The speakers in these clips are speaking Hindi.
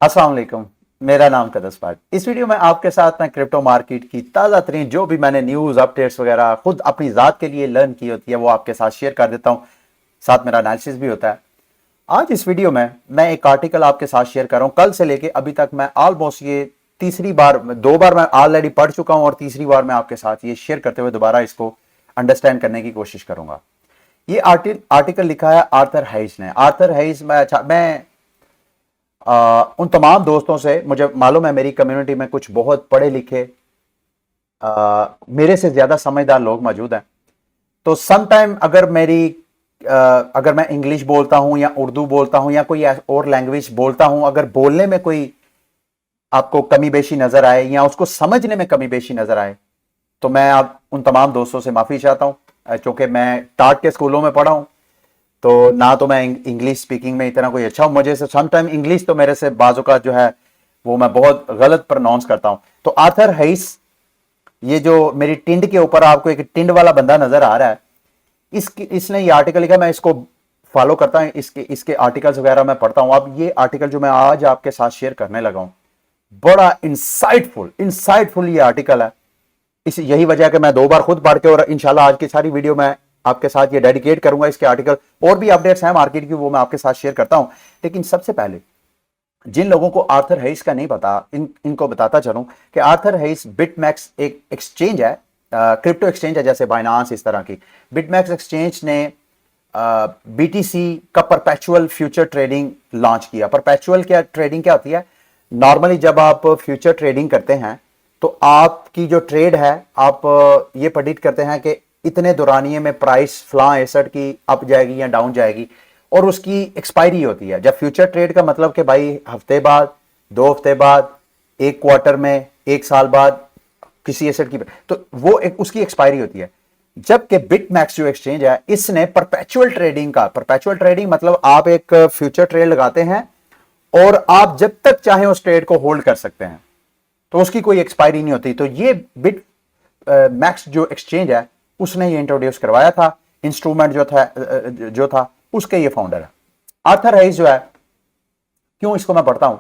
अस्सलाम वालेकुम। मेरा नाम कदस पाक। इस वीडियो में आपके साथ मैं क्रिप्टो मार्केट की ताज़ा तरीन जो भी मैंने न्यूज़ अपडेट्स वगैरह खुद अपनी ज़ात के लिए लर्न की होती है वो आपके साथ शेयर कर देता हूँ। साथ मेरा एनालिसिस भी होता है। आज इस वीडियो में मैं एक आर्टिकल आपके साथ शेयर कर रहा हूँ। कल से लेके अभी तक मैं ऑलमोस्ट ये तीसरी बार, दो बार मैं ऑलरेडी पढ़ चुका हूँ और तीसरी बार मैं आपके साथ ये शेयर करते हुए दोबारा इसको अंडरस्टैंड करने की कोशिश करूंगा। ये आर्टिकल लिखा है आर्थर हैइस ने। आर्थर हैइस में मैं उन तमाम दोस्तों से, मुझे मालूम है मेरी कम्युनिटी में कुछ बहुत पढ़े लिखे मेरे से ज्यादा समझदार लोग मौजूद हैं। तो समटाइम अगर मैं इंग्लिश बोलता हूं या उर्दू बोलता हूं या कोई और लैंग्वेज बोलता हूं, अगर बोलने में कोई आपको कमी बेशी नजर आए या उसको समझने में कमी बेशी नजर आए तो मैं अब उन तमाम दोस्तों से माफी चाहता हूं। चूंकि मैं टाट के स्कूलों में पढ़ा हूं तो ना तो मैं इंग्लिश स्पीकिंग में इतना कोई अच्छा हूं। मुझे से समटाइम इंग्लिश तो मेरे से बाजू का जो है वो मैं बहुत गलत प्रोनाउंस करता हूं। तो आर्थर हैइस, ये जो मेरी टिंड के ऊपर आपको एक टिंड वाला बंदा नजर आ रहा है, इसने ये आर्टिकल लिखा। मैं इसको फॉलो करता हूं, इसके इसके आर्टिकल्स वगैरह मैं पढ़ता हूं। अब ये आर्टिकल जो मैं आज आपके साथ शेयर करने लगा हूं, बड़ा इंसाइटफुल ये आर्टिकल है। इस यही वजह है कि मैं दो बार खुद पढ़ के और इंशाल्लाह आज की सारी वीडियो में आपके साथ ये डेडिकेट करूंगा। इसके आर्टिकल और भी अपडेट्स हैं मार्केट की, वो मैं आपके साथ शेयर करता हूं। लेकिन सबसे पहले जिन लोगों को आर्थर हैइस का नहीं पता, इनको बताता चलूं कि आर्थर हैइस बिटमैक्स एक एक्सचेंज है, क्रिप्टो एक्सचेंज है, जैसे बाइनांस इस तरह की। बिटमैक्स एक्सचेंज ने बीटीसी का परपेचुअल फ्यूचर ट्रेडिंग लॉन्च किया। परपेचुअल क्या ट्रेडिंग क्या होती है? नॉर्मली जब आप फ्यूचर ट्रेडिंग करते हैं तो आपकी जो ट्रेड है, आप ये प्रेडिक्ट करते हैं कि इतने दौरानिये में प्राइस फलां एसेट की अप जाएगी या डाउन जाएगी, और उसकी एक्सपायरी होती है। जब फ्यूचर ट्रेड का मतलब कि भाई हफ्ते बाद, 2 हफ्ते बाद, एक क्वार्टर में, एक साल बाद किसी एसेट की, तो वो उसकी एक्सपायरी होती है। जबकि बिटमैक्स जो एक्सचेंज है, इसने परपेचुअल ट्रेडिंग का, परपेचुअल ट्रेडिंग मतलब आप एक फ्यूचर ट्रेड लगाते हैं और आप जब तक चाहें उस ट्रेड को होल्ड कर सकते हैं, तो उसकी कोई एक्सपायरी नहीं होती। तो ये बिट मैक्स जो एक्सचेंज है उसने ये इंट्रोड्यूस करवाया था। इंस्ट्रूमेंट जो था उसके ये फाउंडर है आर्थर हैइस जो है। क्यों इसको मैं पढ़ता हूं?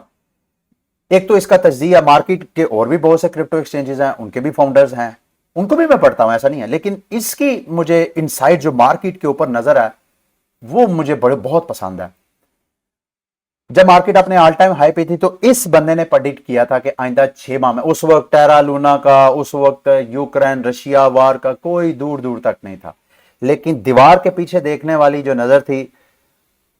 एक तो इसका तज्जिया, मार्केट के और भी बहुत से क्रिप्टो एक्सचेंजेस हैं, उनके भी फाउंडर्स हैं, उनको भी मैं पढ़ता हूं, ऐसा नहीं है। लेकिन इसकी मुझे इनसाइट जो मार्केट के ऊपर नजर है वो मुझे बहुत पसंद है। जब मार्केट अपने ऑल टाइम हाई पे थी तो इस बंदे ने प्रेडिक्ट किया था कि आइंदा 6 माह में, उस वक्त टेरा लूना का, उस वक्त यूक्रेन रशिया वार का कोई दूर दूर तक नहीं था। लेकिन दीवार के पीछे देखने वाली जो नजर थी,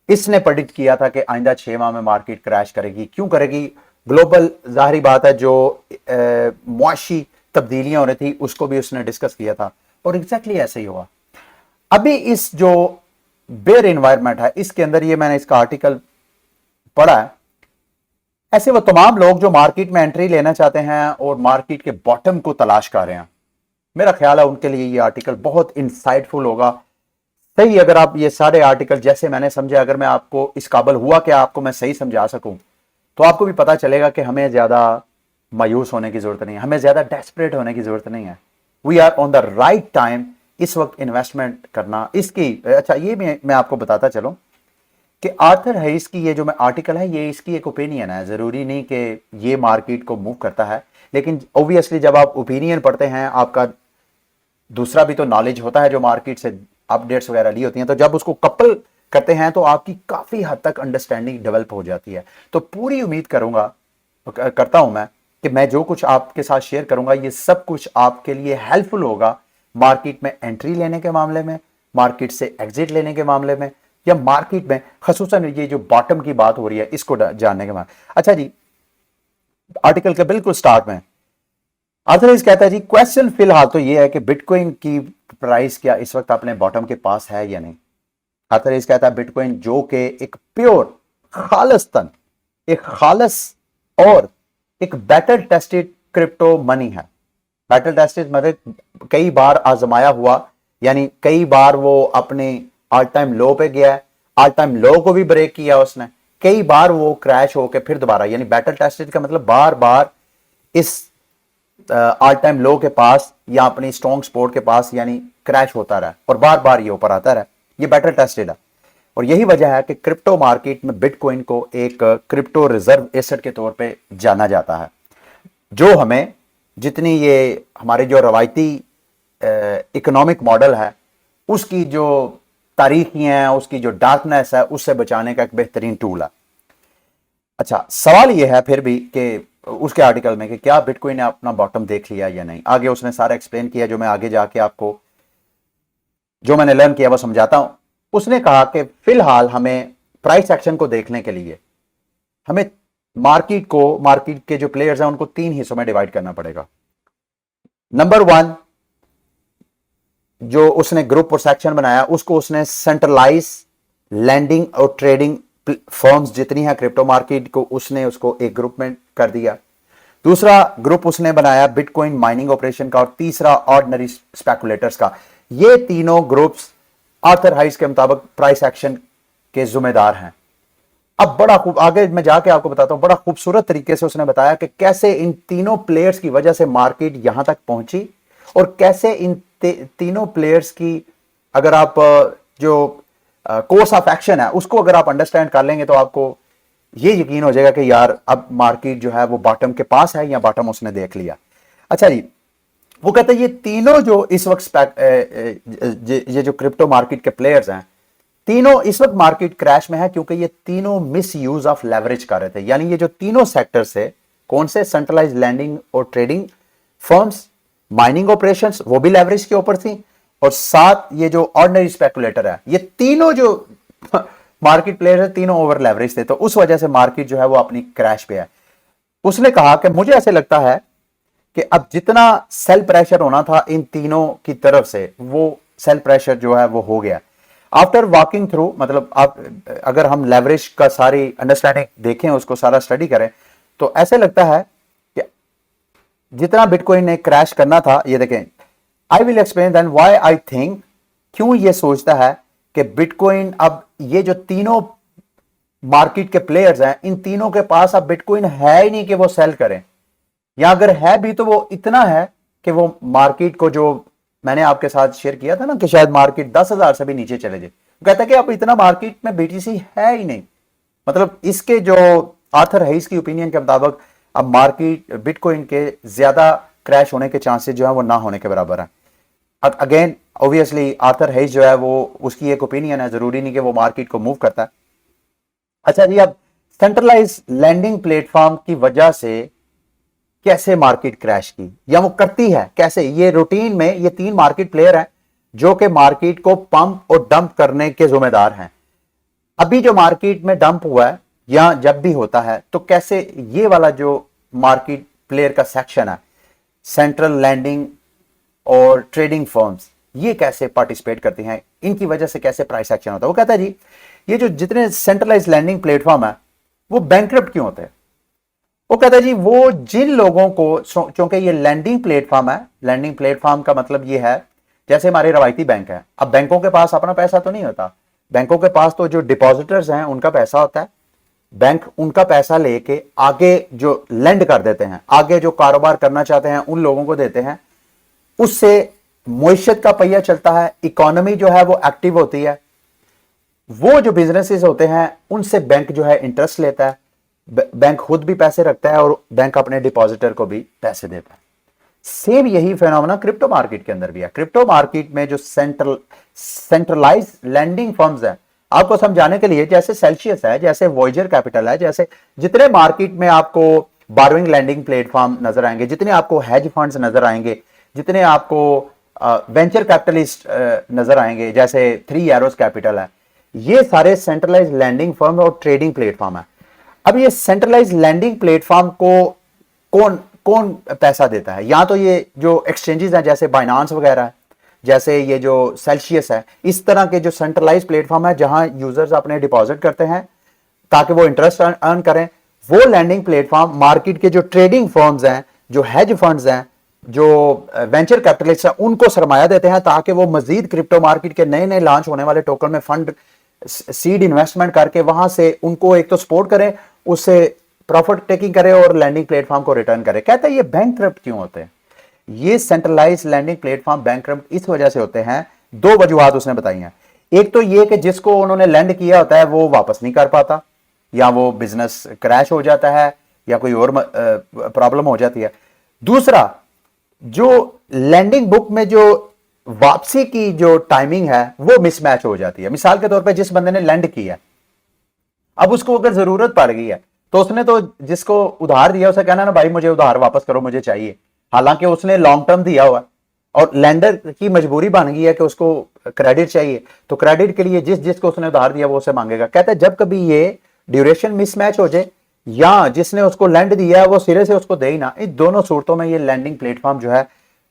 इसने प्रेडिक्ट किया था कि आइंदा 6 माह में मार्केट क्रैश करेगी। क्यों करेगी? ग्लोबल, जाहिर बात है, जो मुआशी तब्दीलियां हो रही थी उसको भी उसने डिस्कस किया था, और एग्जैक्टली ऐसे ही हुआ। अभी इस जो बेयर एनवायरमेंट है, इसके अंदर ये मैंने इसका आर्टिकल पढ़ा है। ऐसे वो तमाम लोग जो मार्केट में एंट्री लेना चाहते हैं और मार्केट के बॉटम को तलाश कर रहे हैं, मेरा ख्याल है उनके लिए ये आर्टिकल बहुत इंसाइटफुल होगा। सही, अगर आप ये सारे आर्टिकल जैसे मैंने समझे, अगर मैं आपको इस काबिल हुआ कि आपको मैं सही समझा सकूं, तो आपको भी पता चलेगा कि हमें ज्यादा मायूस होने की जरूरत नहीं है, हमें ज्यादा डेस्परेट होने की जरूरत नहीं है। We are on the right time इस वक्त इन्वेस्टमेंट करना इसकी। अच्छा, ये भी मैं आपको बताता चलूं कि आर्थर हैइस की ये जो मैं आर्टिकल है, ये इसकी एक ओपिनियन है। जरूरी नहीं कि ये मार्केट को मूव करता है, लेकिन ऑब्वियसली जब आप ओपिनियन पढ़ते हैं, आपका दूसरा भी तो नॉलेज होता है जो मार्केट से अपडेट्स वगैरह ली होती हैं। तो जब उसको कपल करते हैं तो आपकी काफी हद तक अंडरस्टैंडिंग डेवलप हो जाती है। तो पूरी उम्मीद करता हूं मैं कि मैं जो कुछ आपके साथ शेयर करूंगा, ये सब कुछ आपके लिए हेल्पफुल होगा मार्केट में एंट्री लेने के मामले में, मार्केट से एग्जिट लेने के मामले में, या मार्केट में खसूसन ये जो बॉटम की बात हो रही है इसको जानने के बाद। अच्छा जी, आर्टिकल के बिल्कुल स्टार्ट में आर्थर हैइस कहता है जी, क्वेश्चन फिलहाल तो ये है कि बिटकॉइन की प्राइस क्या इस वक्त अपने बॉटम के पास है या नहीं। आर्थर हैइस कहता है बिटकॉइन जो कि एक प्योर, खालिस्तन, एक खालिस और एक बैटल टेस्टेड क्रिप्टो मनी है। बैटल टेस्टेड मतलब कई बार आजमाया हुआ, यानी कई बार वो अपने ऑल टाइम लो पे गया है, ऑल टाइम लो को भी ब्रेक किया उसने, कई बार वो क्रैश होकर फिर दोबारा, यानी बैटल टेस्टेड का मतलब बार बार इस ऑल टाइम लो के पास या अपनी स्ट्रॉन्ग सपोर्ट के पास यानी क्रैश होता रहा और बार बार ये ऊपर आता रहा। ये बैटल टेस्टेड है। और यही वजह है कि क्रिप्टो मार्केट में बिटकॉइन को एक क्रिप्टो रिजर्व एसेट के तौर पे जाना जाता है, जो हमें जितनी ये हमारे जो रवायती इकोनॉमिक मॉडल है उसकी जो तारीखियां हैं, उसकी जो डार्कनेस है, उससे बचाने का एक बेहतरीन टूल है। अच्छा, सवाल यह है फिर भी कि उसके आर्टिकल में कि क्या बिटकॉइन ने अपना बॉटम देख लिया या नहीं। आगे उसने सारा एक्सप्लेन किया, जो मैं आगे जाके आपको जो मैंने लर्न किया वो समझाता हूं। उसने कहा कि फिलहाल हमें प्राइस एक्शन को देखने के लिए हमें मार्केट के जो प्लेयर्स हैं उनको 3 हिस्सों में डिवाइड करना पड़ेगा। नंबर 1, जो उसने ग्रुप और सेक्शन बनाया उसको उसने सेंट्रलाइज लैंडिंग और ट्रेडिंग फर्म्स जितनी है क्रिप्टो मार्केट को, उसने उसको एक ग्रुप में कर दिया। दूसरा ग्रुप उसने बनाया बिटकॉइन माइनिंग ऑपरेशन का, और तीसरा ऑर्डिनरी स्पेकुलेटर्स का। ये तीनों ग्रुप्स आर्थर हाइस के मुताबिक प्राइस एक्शन के जिम्मेदार हैं। अब बड़ा खूब आगे मैं जाके आपको बताता हूं, बड़ा खूबसूरत तरीके से उसने बताया कि कैसे इन तीनों प्लेयर्स की वजह से मार्केट यहां तक पहुंची, और कैसे इन तीनों प्लेयर्स की अगर आप जो कोर्स ऑफ एक्शन है उसको अगर आप अंडरस्टैंड कर लेंगे तो आपको ये यकीन हो जाएगा कि यार अब मार्केट जो है वो बॉटम के पास है या बॉटम उसने देख लिया। अच्छा जी, वो कहते हैं ये तीनों जो इस वक्त ये जो क्रिप्टो मार्केट के प्लेयर्स हैं, तीनों इस वक्त मार्केट क्रैश में है क्योंकि ये तीनों मिस यूज ऑफ लेवरेज कर रहे थे। यानी ये जो तीनों सेक्टर से, कौन से, सेंट्रलाइज लैंडिंग और ट्रेडिंग फर्म्स, माइनिंग ऑपरेशंस वो भी लेवरेज के ऊपर थी, और साथ ये जो ऑर्डिनरी स्पेकुलेटर है, ये तीनों जो मार्केट प्लेयर है तीनों ओवर लेवरेज थे। तो उस वजह से मार्केट जो है वो अपनी क्रैश पे है। उसने कहा कि मुझे ऐसे लगता है कि अब जितना सेल प्रेशर होना था इन तीनों की तरफ से, वो सेल प्रेशर जो है वो हो गया। आफ्टर वॉकिंग थ्रू, मतलब आप अगर हम लेवरेज का सारी अंडरस्टैंडिंग देखें, उसको सारा स्टडी करें, तो ऐसे लगता है कि जितना बिटकॉइन ने क्रैश करना था, ये देखें, I will explain then why I think, क्यों ये सोचता है कि बिटकॉइन, अब ये जो तीनों मार्केट के प्लेयर्स हैं, इन तीनों के पास अब बिटकॉइन है ही नहीं कि वो सेल करें, या अगर है भी तो वो इतना है कि वो मार्केट को, जो मैंने आपके साथ शेयर किया था ना कि शायद मार्केट 10,000 से भी नीचे चले जाए, कहता है कि अब इतना मार्केट में बीटीसी है ही नहीं। मतलब इसके जो आर्थर हाइस की ओपिनियन के मुताबिक अब मार्केट बिटकॉइन के ज्यादा क्रैश होने के चांसेस जो है वो ना होने के बराबर है। अगेन ऑब्वियसली आर्थर हाइस जो है वो, उसकी एक ओपिनियन है, जरूरी नहीं कि वो मार्केट को मूव करता है। अच्छा जी, अब सेंट्रलाइज लैंडिंग प्लेटफॉर्म की वजह से कैसे मार्केट क्रैश की, या वो करती है कैसे, ये रूटीन में ये 3 मार्केट प्लेयर हैं जो कि मार्केट को पंप और डंप करने के जिम्मेदार हैं। अभी जो मार्केट में डंप हुआ है या जब भी होता है, तो कैसे ये वाला जो मार्केट प्लेयर का सेक्शन है, सेंट्रल लैंडिंग और ट्रेडिंग फर्म्स, ये कैसे पार्टिसिपेट करती हैं, इनकी वजह से कैसे प्राइस एक्शन होता है। वो कहता है जी, ये जो जितने सेंट्रलाइज लैंडिंग प्लेटफॉर्म है वो बैंकरप्ट क्यों होते हैं। वो कहता है जी, वो जिन लोगों को, क्योंकि ये लैंडिंग प्लेटफॉर्म है, लैंडिंग प्लेटफॉर्म का मतलब ये है जैसे हमारे रवायती बैंक है। अब बैंकों के पास अपना पैसा तो नहीं होता, बैंकों के पास तो जो डिपॉजिटर्स हैं उनका पैसा होता है। बैंक उनका पैसा लेके आगे जो लेंड कर देते हैं, आगे जो कारोबार करना चाहते हैं उन लोगों को देते हैं, उससे मुईशत का पहिया चलता है, इकोनॉमी जो है वो एक्टिव होती है। वो जो बिजनेसेस होते हैं उनसे बैंक जो है इंटरेस्ट लेता है, बैंक खुद भी पैसे रखता है और बैंक अपने डिपॉजिटर को भी पैसे देता है। सेम यही फिनोमेना क्रिप्टो मार्केट के अंदर भी है। क्रिप्टो मार्केट में जो सेंट्रलाइज लैंडिंग फर्म्स हैं, आपको समझाने के लिए, जैसे सेल्सियस है, जैसे वॉयजर कैपिटल है, जैसे जितने मार्केट में आपको बारोइंग लैंडिंग प्लेटफॉर्म नजर आएंगे, जितने आपको हेज फंड्स नजर आएंगे, जितने आपको वेंचर कैपिटलिस्ट नजर आएंगे, जैसे 3 एरोज कैपिटल है, ये सारे सेंट्रलाइज लैंडिंग फर्म और ट्रेडिंग प्लेटफॉर्म है। अब ये सेंट्रलाइज लैंडिंग प्लेटफॉर्म को कौन कौन पैसा देता है, या तो ये जो एक्सचेंजेस हैं जैसे बाइनांस वगैरह है, जैसे ये जो सेल्सियस है, इस तरह के जो सेंट्रलाइज प्लेटफॉर्म है जहां यूजर्स अपने डिपॉजिट करते हैं ताकि वो इंटरेस्ट अर्न करें, वो लैंडिंग प्लेटफॉर्म मार्केट के जो ट्रेडिंग फर्म्स हैं, जो हेज फंड्स हैं, जो वेंचर कैपिटलिस्ट हैं, उनको सरमाया देते हैं ताकि वो मजीद क्रिप्टो मार्केट के नए नए लॉन्च होने वाले टोकन में फंड सीड इन्वेस्टमेंट करके वहां से उनको एक तो सपोर्ट करें, उससे प्रॉफिट टेकिंग करें और लैंडिंग प्लेटफॉर्म को रिटर्न करें। कहते हैं ये बैंकक्रप्ट क्यों होते हैं, ये सेंट्रलाइज लैंडिंग प्लेटफॉर्म बैंकक्रप्ट इस वजह से होते हैं। 2 वजूहात उसने बताई हैं। एक तो ये कि जिसको उन्होंने लैंड किया होता है वो वापस नहीं कर पाता, या वो बिजनेस क्रैश हो जाता है, या कोई और प्रॉब्लम हो जाती है। दूसरा, जो लैंडिंग बुक में जो वापसी की जो टाइमिंग है वो मिसमैच हो जाती है। मिसाल के तौर पे जिस बंदे ने लैंड किया, अब उसको अगर जरूरत पड़ गई है तो उसने तो जिसको उधार दिया उसे कहना ना भाई मुझे उधार वापस करो, मुझे चाहिए, हालांकि उसने लॉन्ग टर्म दिया हुआ और लैंडर की मजबूरी बन गई है कि उसको क्रेडिट चाहिए, तो क्रेडिट के लिए जिसको उसने उधार दिया वो उसे मांगेगा। कहता है जब कभी ये ड्यूरेशन मिसमैच हो जाए या जिसने उसको लैंड दिया है वो सिरे से उसको दे ही ना, इन दोनों सूरतों में ये लैंडिंग प्लेटफॉर्म जो है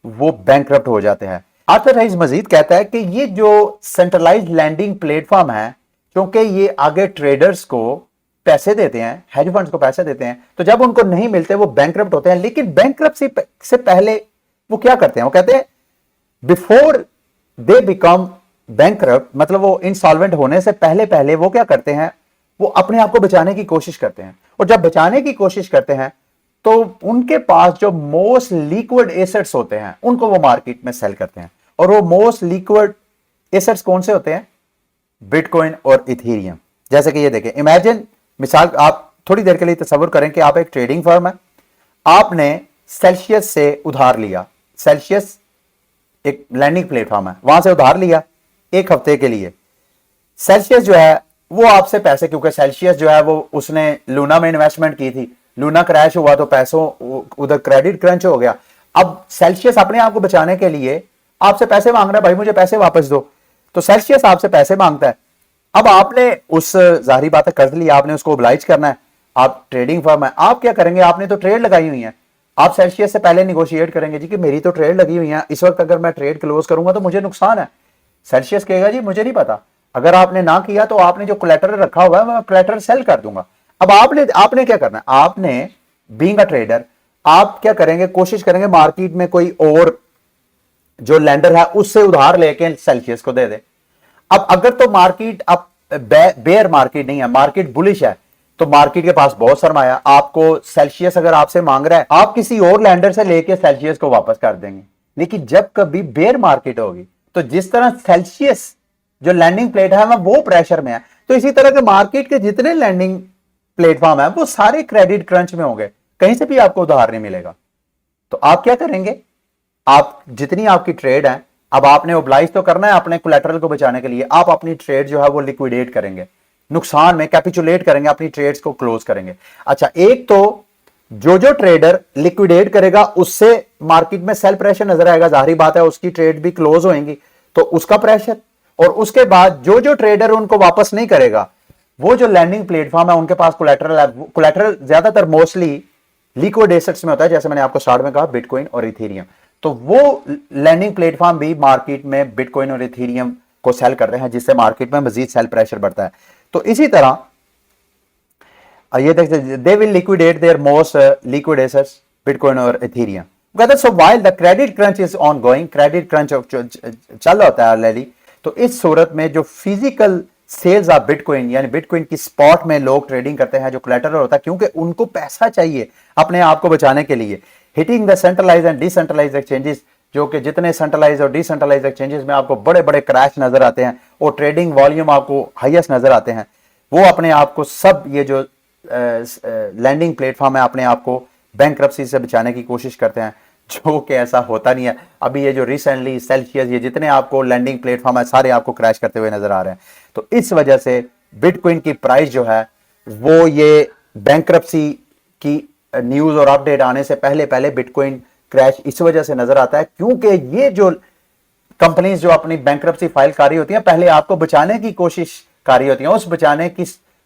वो बैंकरप्ट हो जाते हैं। आर्थर राइस मजीद कहता है कि ये जो सेंट्रलाइज्ड लैंडिंग प्लेटफॉर्म है, क्योंकि ये आगे ट्रेडर्स को पैसे देते हैं, हेज फंड्स को पैसे देते हैं, तो जब उनको नहीं मिलते वो बैंकरप्ट होते हैं। लेकिन बैंकरप्सी से पहले वो क्या करते हैं, वो कहते हैं बिफोर दे बिकम बैंकरप्ट, मतलब वो इंसॉल्वेंट होने से पहले पहले वो क्या करते हैं, वो अपने आप को बचाने की कोशिश करते हैं। और जब बचाने की कोशिश करते हैं तो उनके पास जो मोस्ट लिक्विड एसेट्स होते हैं उनको वो मार्केट में सेल करते हैं। और वो मोस्ट लिक्विड एसेट्स कौन से होते हैं? बिटकॉइन और इथेरियम। जैसे कि ये देखें, इमेजिन, मिसाल आप थोड़ी देर के लिए तसव्वुर करें कि आप एक ट्रेडिंग फर्म है, आपने सेल्सियस से उधार लिया। सेल्सियस एक लैंडिंग प्लेटफॉर्म है, वहां से उधार लिया एक हफ्ते के लिए। सेल्सियस जो है वो आपसे पैसे, क्योंकि सेल्सियस जो है वो उसने लूना में इन्वेस्टमेंट की थी, लूना क्रैश हुआ तो पैसों उधर क्रेडिट क्रंच हो गया। अब सेल्सियस अपने आप को बचाने के लिए आपसे पैसे मांग रहा है, भाई मुझे पैसे वापस दो। तो सेल्सियस आपसे पैसे मांगता है। अब आपने उस जाहिर बात है कर्ज लिया, आपने उसको ओब्लाइज करना है। आप ट्रेडिंग फर्म है, आप क्या करेंगे, आपने तो ट्रेड लगाई हुई है, आप सेल्सियस से पहले निगोशिएट करेंगे जी कि मेरी तो ट्रेड लगी हुई है, इस वक्त अगर मैं ट्रेड क्लोज करूंगा तो मुझे नुकसान है। सेल्सियस कहेगा जी मुझे नहीं पता, अगर आपने ना किया तो आपने जो कोलैटरल रखा हुआ है मैं कोलैटरल सेल कर दूंगा। अब आपने क्या करना है, आपने बीइंग अ ट्रेडर आप क्या करेंगे, कोशिश करेंगे मार्केट में कोई और जो लैंडर है उससे उधार लेके सेल्सियस को दे दे। अब अगर तो मार्केट अब बेयर मार्केट नहीं है, मार्केट बुलिश है, तो मार्केट के पास बहुत सरमाया, आपको सेल्सियस अगर आपसे मांग रहा है आप किसी और लैंडर से लेके सेल्सियस को वापस कर देंगे। लेकिन जब कभी बेयर मार्केट होगी तो जिस तरह सेल्सियस जो लैंडिंग प्लेट है वो प्रेशर में है, तो इसी तरह के मार्केट के जितने लैंडिंग प्लेटफॉर्म है वो सारे क्रेडिट क्रंच में होंगे, कहीं से भी आपको उधार नहीं मिलेगा। तो आप क्या करेंगे, आप जितनी आपकी ट्रेड है, अब आपने ओब्लाइज तो करना है अपने कोलैटरल को बचाने के लिए, आप अपनी ट्रेड जो है वो लिक्विडेट करेंगे, नुकसान में कैपिचुलेट करेंगे, अपनी ट्रेड्स को क्लोज करेंगे। अच्छा, एक तो जो ट्रेडर लिक्विडेट करेगा उससे मार्केट में सेल प्रेशर नजर आएगा, जाहिर बात है उसकी ट्रेड भी क्लोज होएंगी तो उसका प्रेशर। और उसके बाद जो ट्रेडर उनको वापस नहीं करेगा, वो जो लैंडिंग प्लेटफॉर्म है उनके पास कोलैटरल है, कोलैटरल ज्यादातर मोस्टली लिक्विड एसेट्स में होता है, जैसे मैंने आपको स्टार्ट में कहा बिटकॉइन और इथेरियम। तो वो लैंडिंग प्लेटफॉर्म भी मार्केट में बिटकॉइन और इथेरियम को सेल कर रहे हैं, जिससे मार्केट में मजीद सेल प्रेशर बढ़ता है। तो इसी तरह ये देखते, they will liquidate their most liquid assets bitcoin और इथेरियम। कहते हैं so while the credit crunch is ongoing, credit crunch चल रहा है ऑलरेडी, तो इस सूरत में जो फिजिकल सेल्स ऑफ बिटकॉइन यानी बिटकॉइन की स्पॉट में लोग ट्रेडिंग करते हैं, जो कोलैटरल होता है, क्योंकि उनको पैसा चाहिए अपने आप को बचाने के लिए, hitting the centralise and decentralise exchanges, जो कि जितने सेंट्रलाइज और डिसेंट्रलाइज एक्सचेंजेस में आपको बड़े बड़े क्रैश नजर आते हैं और ट्रेडिंग वॉल्यूम आपको हाईएस्ट नजर आते हैं, वो अपने आप को सब ये जो लैंडिंग प्लेटफॉर्म है अपने आप को बैंकरप्सी से बचाने की कोशिश करते हैं, जो कि ऐसा होता नहीं है। अभी ये जो रिसेंटली सेल्सियस, ये जितने आपको लैंडिंग प्लेटफॉर्म है सारे आपको क्रैश करते हुए नजर आ रहे हैं। तो इस वजह से बिटकॉइन की प्राइस जो है वो ये बैंकरप्सी की न्यूज और अपडेट आने से पहले पहले बिटकॉइन क्रैश इस वजह से नजर आता है, क्योंकि ये जो कंपनीज जो अपनी बैंकरप्सी फाइल कर रही होती हैं पहले आपको बचाने की कोशिश कर रही होती हैं, उस बचाने की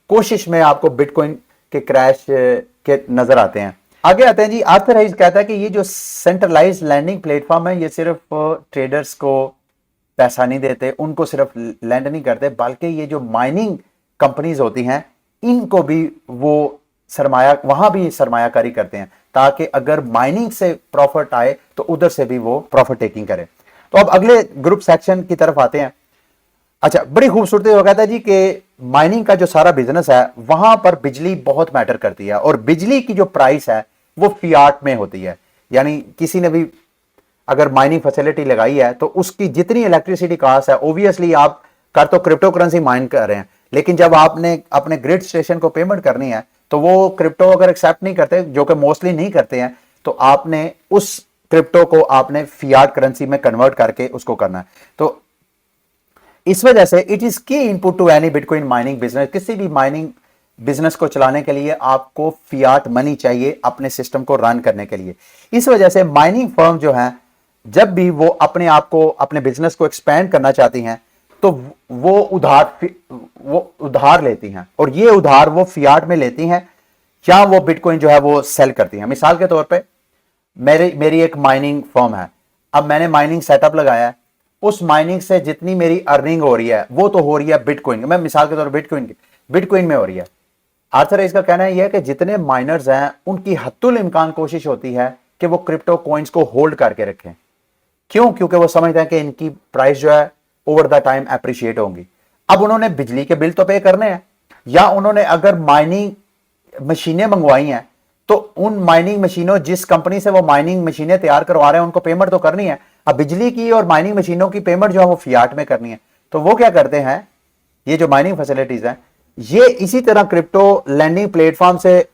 कोशिश में आपको बिटकॉइन के क्रैश के नजर आते हैं। आगे आते हैं जी, आर्थर राइस कहता है कि ये जो सेंट्रलाइज्ड लैंडिंग प्लेटफॉर्म है ये सिर्फ ट्रेडर्स को पैसा नहीं देते, उनको सिर्फ लैंड नहीं करते, बल्कि ये जो माइनिंग कंपनीज होती हैं इनको भी वो सरमाया, वहां भी सरमायाकारी करते हैं, ताकि अगर माइनिंग से प्रॉफिट आए तो उधर से भी वो प्रॉफिट टेकिंग करे। तो अब अगले ग्रुप सेक्शन की तरफ आते हैं। अच्छा, बड़ी खूबसूरती हो कहता है जी कि माइनिंग का जो सारा बिजनेस है वहां पर बिजली बहुत मैटर करती है, और बिजली की जो प्राइस है वो फियाट में होती है, यानी किसी ने भी अगर माइनिंग फैसिलिटी लगाई है तो उसकी जितनी इलेक्ट्रिसिटी कॉस्ट है, ओब्वियसली आप कर तो क्रिप्टो करेंसी माइन कर रहे हैं, लेकिन जब आपने अपने ग्रिड स्टेशन को पेमेंट करनी है तो वो क्रिप्टो अगर एक्सेप्ट नहीं करते, जो कि मोस्टली नहीं करते हैं, तो आपने उस क्रिप्टो को आपने फियाट करेंसी में कन्वर्ट करके उसको करना है। तो इस वजह से it is key input to any bitcoin mining business. किसी भी माइनिंग बिजनेस को चलाने के लिए आपको फियाट मनी चाहिए अपने सिस्टम को रन करने के लिए। इस वजह से माइनिंग फर्म जो है, जब भी वो अपने आप को, अपने बिजनेस को एक्सपेंड करना चाहती हैं, तो वो उधार लेती हैं, और ये उधार वो फियाट में लेती हैं या वो बिटकॉइन जो है वो सेल करती हैं। मिसाल के तौर पे मेरी एक माइनिंग फर्म है, अब मैंने माइनिंग सेटअप लगाया है, उस माइनिंग से जितनी मेरी अर्निंग हो रही है वो तो हो रही है बिटकॉइन, मैं मिसाल के तौर पर बिटकॉइन में हो रही है। आर्थर रेस का कहना यह है कि जितने माइनर्स हैं उनकी हत्तुल इम्कान कोशिश होती है कि वो क्रिप्टो कॉइन्स को होल्ड करके रखें। क्यों? क्योंकि वो समझते हैं कि इनकी प्राइस जो है ओवर द टाइम एप्रिशिएट होंगी। अब उन्होंने बिजली के बिल तो पे करने हैं, या उन्होंने अगर माइनिंग मशीनें मंगवाई हैं तो उन माइनिंग मशीनों, जिस कंपनी से वो माइनिंग मशीनें तैयार करवा रहे हैं, उनको पेमेंट तो करनी है। अब बिजली की और माइनिंग मशीनों की पेमेंट जो है वो फियाट में करनी है। तो वो क्या करते हैं, ये जो माइनिंग फैसिलिटीज हैं, ये इसी तरह क्रिप्टो लैंडिंग प्लेटफॉर्म से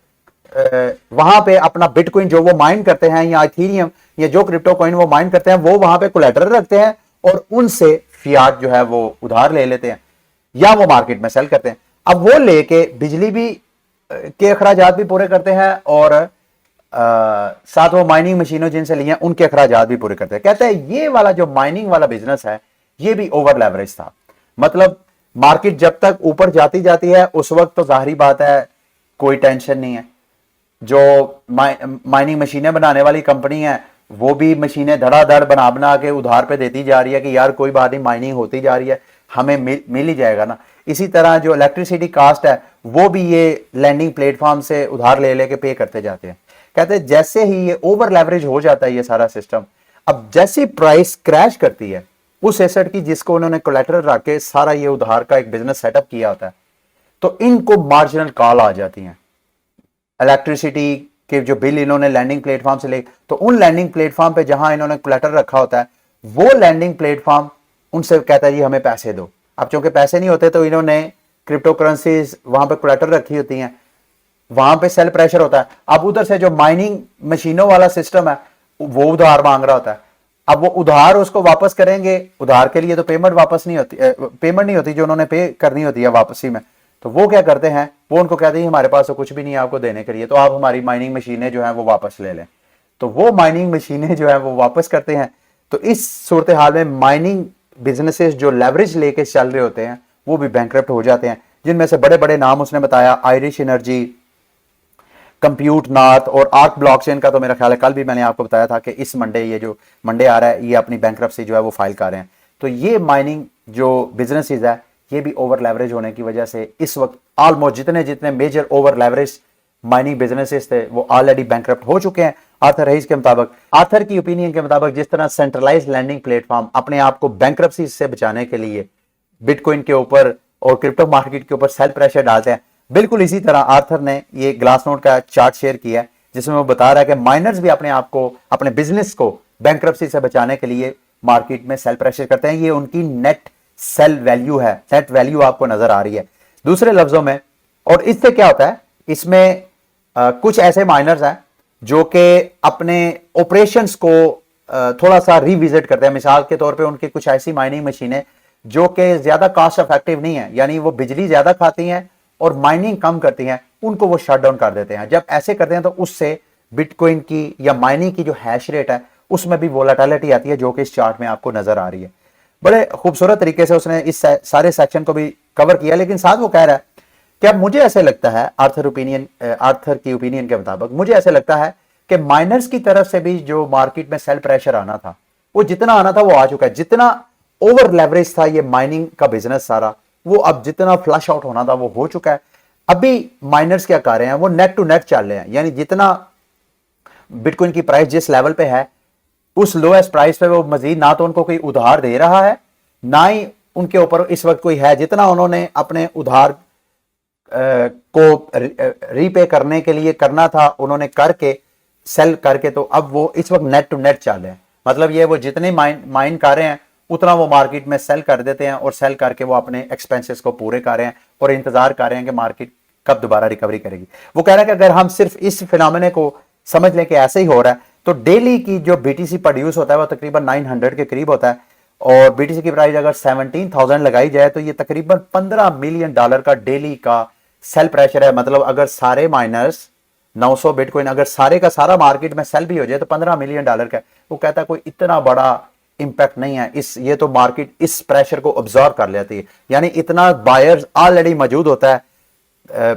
वहां पे अपना बिटकॉइन जो वो माइन करते हैं, या इथेरियम या जो क्रिप्टो कॉइन वो माइन करते हैं, वो वहां पे कोलैटरल रखते हैं और उनसे फियाट जो है वो उधार ले लेते हैं, या वो मार्केट में सेल करते हैं। अब वो लेके बिजली भी के अखराजात भी पूरे करते हैं, और साथ वो माइनिंग मशीनों जिनसे लिए हैं उनके अखराजात भी पूरे करते हैं। कहते हैं ये वाला जो माइनिंग वाला बिजनेस है ये भी ओवर लेवरेज था। मतलब मार्केट जब तक ऊपर जाती जाती है उस वक्त तो जाहिर बात है कोई टेंशन नहीं है। जो माइनिंग मशीनें बनाने वाली कंपनी है वो भी मशीनें धड़ाधड़ बना बना के उधार पे देती जा रही है कि यार कोई बात नहीं, माइनिंग होती जा रही है, हमें मिल ही जाएगा ना। इसी तरह जो इलेक्ट्रिसिटी कास्ट है वो भी ये लैंडिंग प्लेटफॉर्म से उधार ले लेके पे करते जाते हैं। कहते हैं जैसे ही ये ओवर लेवरेज हो जाता है ये सारा सिस्टम, अब जैसी प्राइस क्रैश करती है उस एसेट की जिसको उन्होंने कोलैटरल रख के सारा ये उधार का एक बिजनेस सेटअप किया होता है, तो इनको मार्जिनल कॉल आ जाती हैं। इलेक्ट्रिसिटी के जो बिल इन्होंने लैंडिंग प्लेटफॉर्म से ले, तो उन लैंडिंग प्लेटफॉर्म पे जहां इन्होंने कोलैटरल रखा होता है वो लैंडिंग प्लेटफॉर्म उनसे कहता है जी हमें पैसे दो। अब चूंकि पैसे नहीं होते तो इन्होंने क्रिप्टो करेंसीज वहां पे कोलैटरल रखी होती हैं, वहां पे सेल प्रेशर होता है। अब उधर से जो माइनिंग मशीनों वाला सिस्टम है वो उधार मांग रहा होता है। अब वो उधार उसको वापस करेंगे, उधार के लिए तो पेमेंट वापस नहीं होती, पेमेंट नहीं होती जो उन्होंने पे करनी होती है वापसी में। तो वो क्या करते हैं, वो उनको कहते हैं हमारे पास तो कुछ भी नहीं है आपको देने के लिए, तो आप हमारी माइनिंग मशीनें जो हैं वो वापस ले लें। तो वो माइनिंग मशीनें जो है वो वापस करते हैं। तो इस सूरत हाल में माइनिंग बिजनेसेस जो लेवरेज लेके चल रहे होते हैं वो भी बैंकरप्ट हो जाते हैं, जिनमें से बड़े बड़े नाम उसने बताया, आयरिश एनर्जी, कंप्यूट नॉर्थ और आर्क ब्लॉकचेन का तो मेरा ख्याल है कल भी मैंने आपको बताया था कि इस मंडे, ये जो मंडे आ रहा है, ये अपनी बैंकरप्सी जो है वो फाइल कर रहे हैं। तो ये माइनिंग जो बिजनेसेस है ये भी ओवर लेवरेज होने की वजह से इस वक्त ऑलमोस्ट जितने जितने major over leverage mining businesses थे वो ऑलरेडी बैंकरप्ट हो चुके हैं। आर्थर रईस के मुताबिक, आर्थर की ओपिनियन के मुताबिक, जिस तरह सेंट्रलाइज्ड लैंडिंग प्लेटफॉर्म अपने आप को बैंकरप्सी से बचाने के लिए बिटकॉइन के ऊपर और क्रिप्टो मार्केट के ऊपर सेल प्रेशर डालते हैं, बिल्कुल इसी तरह आर्थर ने ये ग्लास नोट का चार्ट शेयर किया है जिसमें वो बता रहा है कि माइनर्स भी अपने आप को, अपने बिजनेस को बैंकरप्सी से बचाने के लिए मार्केट में सेल प्रेशर करते हैं। ये उनकी नेट सेल वैल्यू है, नेट वैल्यू आपको नजर आ रही है दूसरे लफ्जों में। और इससे क्या होता है, इसमें कुछ ऐसे माइनर्स हैं जो कि अपने ऑपरेशंस को थोड़ा सा रिविजिट करते हैं। मिसाल के तौर पे उनकी कुछ ऐसी माइनिंग मशीनें जो कि ज्यादा कॉस्ट इफेक्टिव नहीं है, यानी वो बिजली ज्यादा खाती हैं और माइनिंग कम करती हैं, उनको वो शट डाउन कर देते हैं। जब ऐसे करते हैं तो उससे बिटकॉइन की या माइनिंग की जो हैश रेट है उसमें भी वोलेटिलिटी आती है, जो कि इस चार्ट में आपको नजर आ रही है। बड़े खूबसूरत तरीके से उसने इस सारे सेक्शन को भी कवर किया, लेकिन साथ वो कह रहा है कि अब मुझे ऐसे लगता है, आर्थर की ओपिनियन के मुताबिक मुझे ऐसे लगता है कि माइनर्स की तरफ से भी जो मार्केट में सेल प्रेशर आना था वो जितना आना था वो आ चुका है। जितना ओवर लेवरेज था ये माइनिंग का बिजनेस सारा, वो अब जितना फ्लश आउट होना था वो हो चुका है। अभी माइनर्स क्या कर रहे हैं, वो नेट टू नेट चल रहे हैं, यानी जितना बिटकॉइन की प्राइस जिस लेवल पे है उस लोएस्ट प्राइस पे वो मजीद ना तो उनको कोई उधार दे रहा है, ना ही उनके ऊपर इस वक्त कोई है। जितना उन्होंने अपने उधार को रीपे करने के लिए करना था उन्होंने करके सेल करके, तो अब वो इस वक्त नेट टू नेट चल रहे हैं। मतलब ये वो जितने माइन कर रहे हैं उतना वो मार्केट में सेल कर देते हैं और सेल करके वो अपने एक्सपेंसेस को पूरे कर रहे हैं और इंतजार कर रहे हैं कि मार्केट कब दोबारा रिकवरी करेगी। वो कह रहा है कि अगर हम सिर्फ इस फिनोमेने को समझ लें कि ऐसे ही हो रहा है, तो डेली की जो बीटीसी प्रोड्यूस होता है वो तकरीबन 900 के करीब होता है, और बीटीसी की प्राइस अगर 17,000 लगाई जाए तो ये तकरीबन $15 मिलियन का डेली का सेल प्रेशर है। मतलब अगर सारे माइनर्स 900 बिटकॉइन अगर सारे का सारा मार्केट में सेल भी हो जाए तो $15 मिलियन का। वो कहता है कोई इतना बड़ा इंपैक्ट नहीं है, इस ये तो मार्केट इस प्रेशर को ऑब्जॉर्व कर लेती है, यानी इतना बायर्स ऑलरेडी मौजूद होता है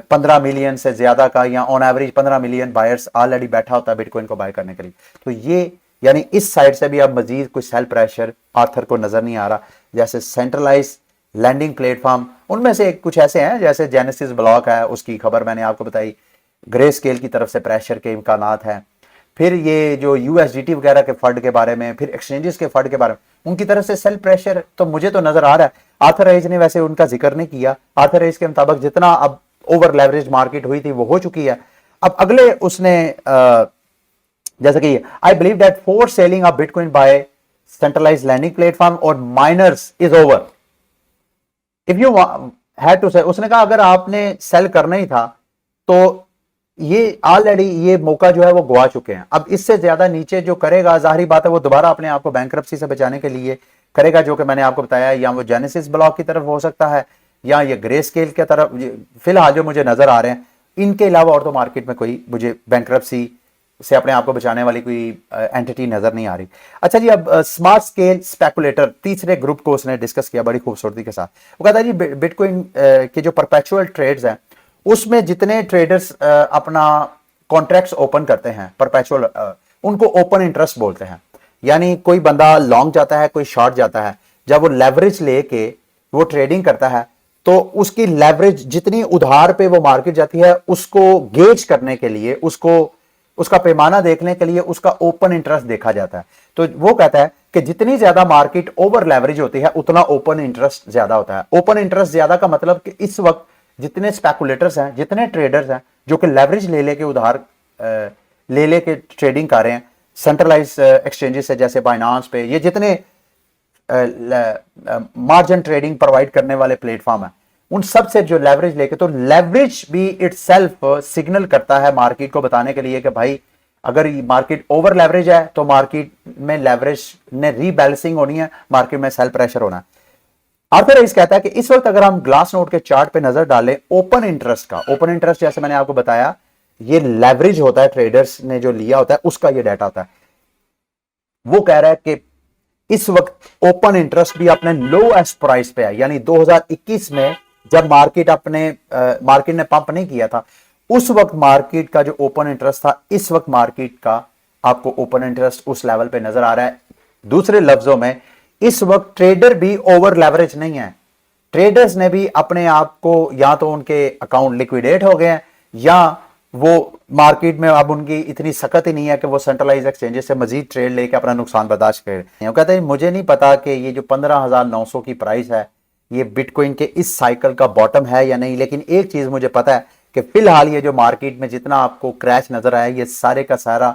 15 मिलियन से ज्यादा का, या on average 15 million buyers already बैठा होता है बिटकॉइन को बाय करने के लिए। तो ये यानी इस साइड से भी अब मजीद कोई सेल प्रेशर आर्थर को नजर नहीं आ रहा। जैसे सेंट्रलाइज लैंडिंग प्लेटफॉर्म, उनमें से कुछ ऐसे हैं जैसे जेनेसिस ब्लॉक है, उसकी खबर मैंने आपको बताई, ग्रे स्केल की तरफ से प्रेशर के इम्कानात हैं, फिर ये जो यूएसडीटी वगैरह के फंड के बारे में, फिर एक्सचेंजेस के फंड के बारे में उनकी तरफ से सेल प्रेशर तो मुझे तो नजर आ रहा है। आर्थर राइज ने वैसे उनका जिक्र नहीं किया। आर्थर राइज के मुताबिक जितना अब ओवर लेवरेज मार्केट हुई थी वो हो चुकी है। अब अगले उसने जैसे कि I believe that for selling of bitcoin by centralized lending platform और miners is over if you had to say. उसने कहा अगर आपने सेल करना ही था तो ये ऑलरेडी ये मौका जो है वो गवा चुके हैं। अब इससे ज्यादा नीचे जो करेगा, जाहिर बात है वो दोबारा अपने आप को बैंकरप्सी से बचाने के लिए करेगा, जो कि मैंने आपको बताया, या वो जेनेसिस ब्लॉक की तरफ हो सकता है या ये ग्रे स्केल की तरफ। फिलहाल जो मुझे नजर आ रहे हैं, इनके अलावा और तो मार्केट में कोई मुझे बैंकरप्सी से अपने आप को बचाने वाली कोई एंटिटी नजर नहीं आ रही। अच्छा जी, अब स्मार्ट स्केल स्पेकुलेटर तीसरे ग्रुप को उसने डिस्कस किया बड़ी खूबसूरती के साथ। वो कहता है जी बिटकॉइन के जो परपेचुअल ट्रेड्स हैं उसमें जितने ट्रेडर्स अपना कॉन्ट्रैक्ट्स ओपन करते हैं परपेचुअल, उनको ओपन इंटरेस्ट बोलते हैं। यानी कोई बंदा लॉन्ग जाता है, कोई शॉर्ट जाता है, जब वो लेवरेज लेके वो ट्रेडिंग करता है तो उसकी लेवरेज जितनी उधार पे वो मार्केट जाती है उसको गेज करने के लिए, उसको उसका पैमाना देखने के लिए उसका ओपन इंटरेस्ट देखा जाता है। तो वो कहता है कि जितनी ज्यादा मार्केट ओवर लेवरेज होती है उतना ओपन इंटरेस्ट ज्यादा होता है। ओपन इंटरेस्ट ज्यादा का मतलब कि इस वक्त जितने स्पेकुलेटर्स हैं, जितने ट्रेडर्स हैं जो कि लेवरेज ले लेके उधार ले लेके ट्रेडिंग कर रहे हैं सेंट्रलाइज एक्सचेंजेस से, जैसे बाइनांस पे, ये जितने मार्जिन ट्रेडिंग प्रोवाइड करने वाले प्लेटफॉर्म है, उन सब से जो लेवरेज लेके, तो लेवरेज भी इटसेल्फ सिग्नल करता है मार्केट को बताने के लिए कि भाई अगर मार्केट ओवर लेवरेज है तो मार्केट में लेवरेज ने रीबैलेंसिंग होनी है, मार्केट में सेल प्रेशर होना है। आर्थर राइज कहता है कि इस वक्त अगर हम ग्लास नोट के चार्ट पे नजर डालें ओपन इंटरेस्ट का, ओपन इंटरेस्ट जैसे मैंने आपको बताया ये लेवरेज होता है, ट्रेडर्स ने जो लिया होता है उसका ये डाटा होता है। वो कह रहा है कि इस वक्त ओपन इंटरेस्ट भी अपने लोएस्ट प्राइस पे है, यानी 2021 में जब मार्केट मार्केट ने पंप नहीं किया था उस वक्त मार्केट का जो ओपन इंटरेस्ट था, इस वक्त मार्केट का आपको ओपन इंटरेस्ट उस लेवल पे नजर आ रहा है। दूसरे लफ्जों में इस वक्त ट्रेडर भी ओवर लेवरेज नहीं है। ट्रेडर्स ने भी अपने आप को, या तो उनके अकाउंट लिक्विडेट हो गए हैं या वो मार्केट में अब उनकी इतनी सख्त ही नहीं है कि वो सेंट्रलाइज एक्सचेंजेस से मजीद ट्रेड लेके अपना नुकसान बर्दाश्त करें। वो कहते हैं मुझे नहीं पता कि ये जो 15,900 की प्राइस है ये बिटकॉइन के इस साइकिल का बॉटम है या नहीं, लेकिन एक चीज मुझे पता है कि फिलहाल ये जो मार्केट में जितना आपको क्रैश नजर आया ये सारे का सारा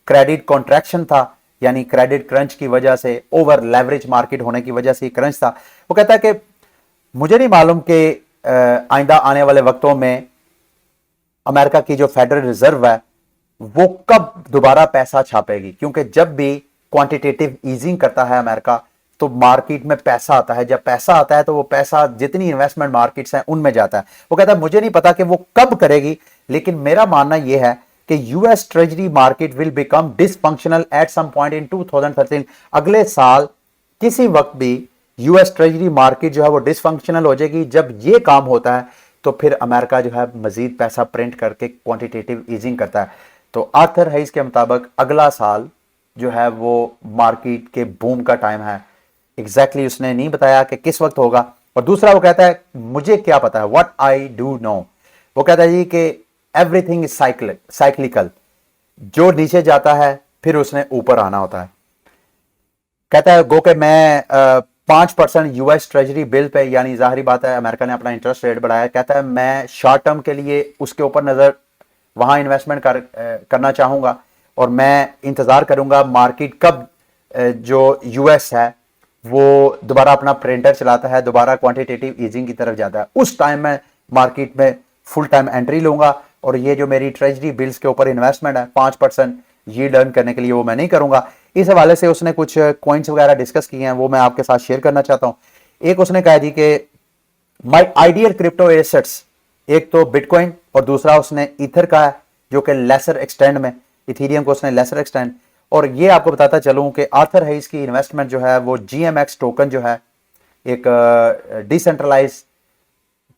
क्रेडिट कॉन्ट्रैक्शन था, यानी क्रेडिट क्रंच की वजह से, ओवर लेवरेज मार्केट होने की वजह से क्रंच था। वो कहता है कि मुझे नहीं मालूम कि आइंदा आने वाले वक्तों में अमेरिका की जो फेडरल रिजर्व है वो कब दोबारा पैसा छापेगी, क्योंकि जब भी क्वांटिटेटिव ईजिंग करता है अमेरिका तो मार्केट में पैसा आता है। जब पैसा आता है तो वो पैसा जितनी इन्वेस्टमेंट मार्केट्स हैं उनमें जाता है। वो कहता है मुझे नहीं पता कि वो कब करेगी, लेकिन मेरा मानना यह है कि US treasury market will become dysfunctional at some point in 2013। अगले साल किसी वक्त भी यूएस ट्रेजरी मार्केट जो है वो डिसफंक्शनल हो जाएगी। जब ये काम होता है तो फिर अमेरिका जो है मजीद पैसा प्रिंट करके क्वांटिटेटिव ईजिंग करता है। तो आर्थर राइज के मुताबिक अगला साल जो है वो मार्केट के बूम का टाइम है। एग्जैक्टली उसने नहीं बताया कि किस वक्त होगा। और दूसरा वो कहता है मुझे क्या पता है, व्हाट आई डू नो। वो कहता है जी कि एवरीथिंग इज साइक्लिकल, जो नीचे जाता है फिर उसने ऊपर आना होता है। कहता है गो के मैं 5% यूएस ट्रेजरी बिल पे, यानी जाहिर बात है अमेरिका ने अपना इंटरेस्ट रेट बढ़ाया, कहता है मैं शॉर्ट टर्म के लिए उसके ऊपर नजर वहां इन्वेस्टमेंट करना चाहूंगा और मैं इंतजार करूंगा मार्केट कब जो यूएस है वो दोबारा अपना प्रिंटर चलाता है, दोबारा क्वांटिटेटिव ईजिंग की तरफ जाता है, उस टाइम मैं मार्केट में फुल टाइम एंट्री लूंगा। और ये जो मेरी ट्रेजरी बिल्स के ऊपर इन्वेस्टमेंट है 5% यील्ड अर्न करने के लिए, वो मैं नहीं करूंगा। इस हवाले से उसने कुछ कॉइन्स वगैरह डिस्कस किए हैं, वो मैं आपके साथ शेयर करना चाहता हूं। एक उसने कहा जी कि माई आइडियल क्रिप्टो एसेट्स, एक तो बिटकॉइन और दूसरा उसने ईथर का है जो कि लेसर एक्सटेंड में, इथीरियम को उसने लेसर एक्सटेंड। और ये आपको बताता चलूं कि आर्थर हेइस की इन्वेस्टमेंट जो है वो GMX टोकन जो है एक डिसेंट्रलाइज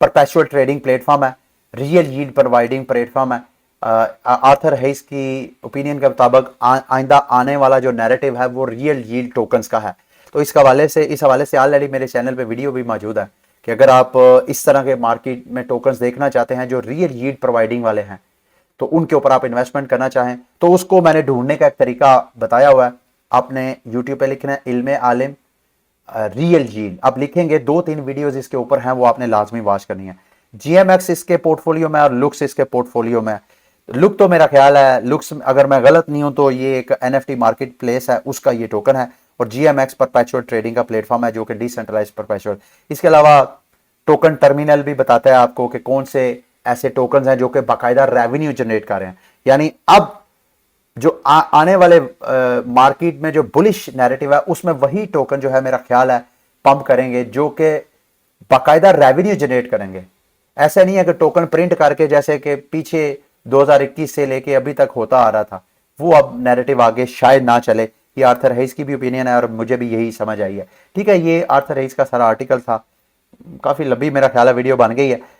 परपेचुअल ट्रेडिंग प्लेटफॉर्म है, रियल यील्ड प्रोवाइडिंग प्लेटफॉर्म है। आर्थर हेइस की ओपिनियन के मुताबिक आइंदा आने वाला जो नैरेटिव है वो रियल यील्ड टोकन्स का है। तो इस हवाले से ऑलरेडी मेरे चैनल पे वीडियो भी मौजूद है कि अगर आप इस तरह के मार्केट में टोकन्स देखना चाहते हैं जो रियल यील्ड प्रोवाइडिंग वाले हैं, तो उनके ऊपर आप इन्वेस्टमेंट करना चाहें तो उसको मैंने ढूंढने का एक तरीका बताया हुआ है। आपने यूट्यूब पे लिखना है इल्मे आलिम रियल यील्ड, आप लिखेंगे 2-3 वीडियोस इसके ऊपर हैं, वो आपने लाजमी वॉच करनी है। GMX इसके पोर्टफोलियो में और लुक्स इसके पोर्टफोलियो में। लुक तो मेरा ख्याल है, लुक्स अगर मैं गलत नहीं हूं तो ये एक NFT मार्केट प्लेस है, उसका ये टोकन है। और GMX परपेचुअल ट्रेडिंग का प्लेटफॉर्म है जो कि डिसेंट्रलाइज परपेचुअल। इसके अलावा टोकन टर्मिनल भी बताता है आपको कि कौन से ऐसे टोकन हैं जो कि बाकायदा रेवेन्यू जनरेट कर रहे हैं। यानी अब जो आने वाले मार्केट में जो बुलिश नैरेटिव है उसमें वही टोकन जो है मेरा ख्याल है पंप करेंगे जो कि बाकायदा रेवेन्यू जनरेट करेंगे। ऐसा नहीं है कि टोकन प्रिंट करके जैसे कि पीछे 2021 से लेके अभी तक होता आ रहा था, वो अब नैरेटिव आगे शायद ना चले। ये आर्थर हेइस की भी ओपिनियन है और मुझे भी यही समझ आई है। ठीक है, ये आर्थर हेइस का सारा आर्टिकल था, काफी लंबी मेरा ख्याल है वीडियो बन गई है।